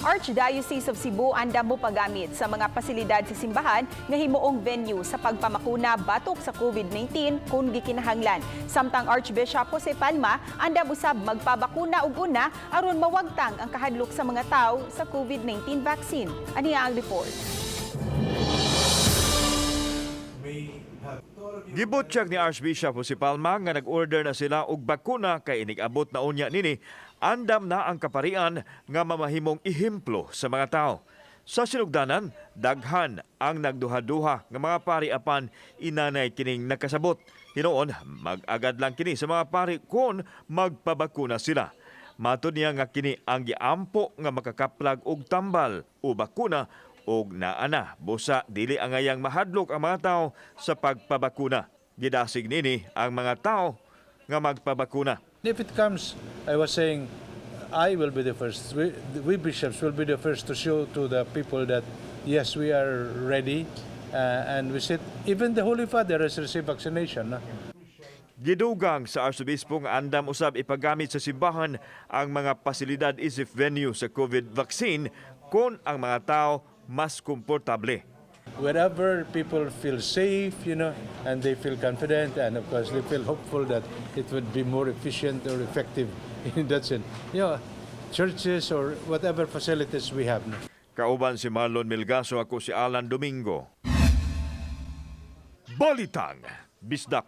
Archdiocese of Cebu andam mo paggamit sa mga pasilidad sa simbahan nga himuong venue sa pagpamakuna batok sa COVID-19 kung gikinahanglan. Samtang Archbishop Jose Palma andam usab magpabakuna og una aron mawagtang ang kahadlok sa mga tao sa COVID-19 vaccine. Aniya ang report. Gibutyag ni Archbishop Jose Palma nga nag-order na sila og bakuna kay inig-abot na unya nini andam na ang kaparian nga mamahimong ihemplo sa mga tao. Sa sinugdanan, daghan ang nagduha-duha nga mga pari apan inanay kining nakasabot. Hinoon, mag-agad lang kini sa mga pari kung magpabakuna sila. Matod niya nga kini ang giampo nga makakaplag og tambal o bakuna og naana busa dili angayang mahadlok ang mga tao sa pagpabakuna. Gidasig nini ang mga tao nga magpabakuna. If it comes, I was saying, I will be the first. We bishops will be the first to show to the people that yes, we are ready, and we said even the Holy Father has received vaccination. No? Gidugang sa Arsobispo nga andam usab ipagamit sa simbahan ang mga pasilidad isip venue sa COVID vaccine kung ang mga tao mas komportable. Wherever people feel safe, and they feel confident, and of course they feel hopeful that it would be more efficient or effective in that sense. Churches or whatever facilities we have. Kauban si Marlon Milgaso, ako si Alan Domingo. Balitang Bisdak.